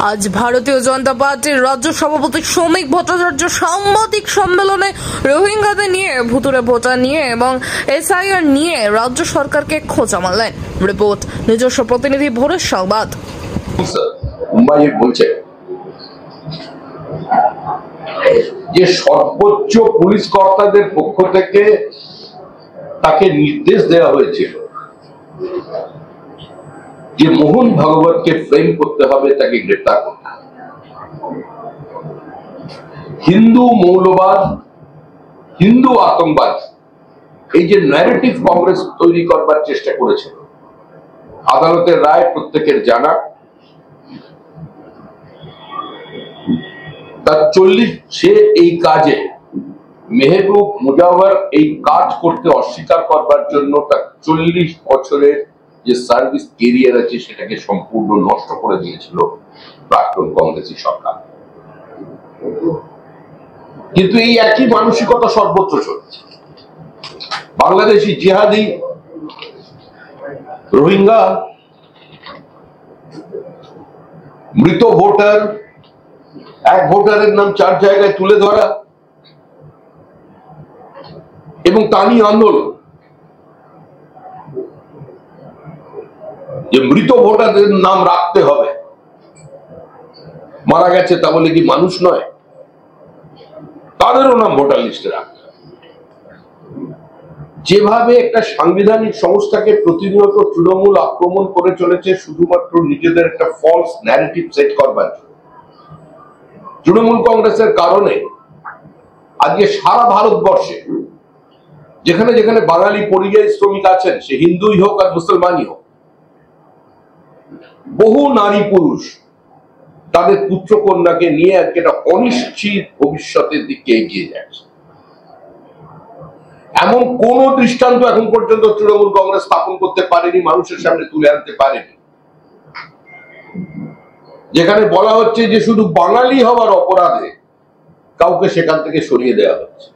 আজ ভারতীয় জনতা পার্টির রাজ্য সভাপতি শ্রমিক ভট্টাচার্য সাংবাদিক সম্মেলনে রোহিঙ্গাদের নিয়ে, ভুতুড়ে ভোটার নিয়ে এবং এসআইআর নিয়ে রাজ্য সরকারকে খোঁচা মারলেন। রিপোর্ট নিজস্ব প্রতিনিধি ভোরের সংবাদ। বলছে যে সর্বোচ্চ পুলিশ কর্তাদের পক্ষ থেকে তাকে নির্দেশ দেওয়া হয়েছিল যে মোহন ভাগবতকে ফ্রেম করতে হবে, তাকে গ্রেফতার করতে হবে। হিন্দু মৌলবাদ, হিন্দু আতঙ্কবাদ, এই যে ন্যারেটিভ কংগ্রেস তৈরি করবার চেষ্টা করেছিল, আদালতের রায় প্রত্যেকের জানা। তার 40 সে এই কাজে মেহবুব মুজাওয়ার এই কাজ করতে অস্বীকার করবার জন্য তার 40 বছরের যে সার্ভিস কেরিয়ার আছে সেটাকে সম্পূর্ণ নষ্ট করে দিয়েছিল প্রাক্তন কংগ্রেসী সরকার। কিন্তু এই একই মানসিকতা সর্বত্র চলছে। বাংলাদেশি জিহাদি, রোহিঙ্গা, মৃত ভোটার, এক ভোটারের নাম 4 জায়গায় তুলে ধরা এবং তা নিয়ে আন্দোলন। যে মৃত ভোটারদের নাম রাখতে হবে, মারা গেছে তা বলে কি মানুষ নয়? তাদেরও নাম ভোটার লিস্টে রাখতে হবে। যেভাবে একটা সাংবিধানিক সংস্থাকে প্রতিনিয়ত তৃণমূল আক্রমণ করে চলেছে শুধুমাত্র নিজেদের একটা ফলস ন্যারেটিভ সেট করবার জন্য, তৃণমূল কংগ্রেসের কারণে আজকে সারা ভারতবর্ষে যেখানে যেখানে বাঙালি পরিযায়ী শ্রমিক আছেন, সে হিন্দুই হোক আর মুসলমানই হোক, বহু নারী পুরুষ তাদের পুত্র কন্যাকে নিয়ে আজকে একটা অনিশ্চিত ভবিষ্যতের দিকে এগিয়ে যাচ্ছে। এমন কোন দৃষ্টান্ত এখন পর্যন্ত তৃণমূল কংগ্রেস স্থাপন করতে পারেনি, মানুষের সামনে তুলে আনতে পারেনি, যেখানে বলা হচ্ছে যে শুধু বাঙালি হওয়ার অপরাধে কাউকে সেখান থেকে সরিয়ে দেওয়া হচ্ছে।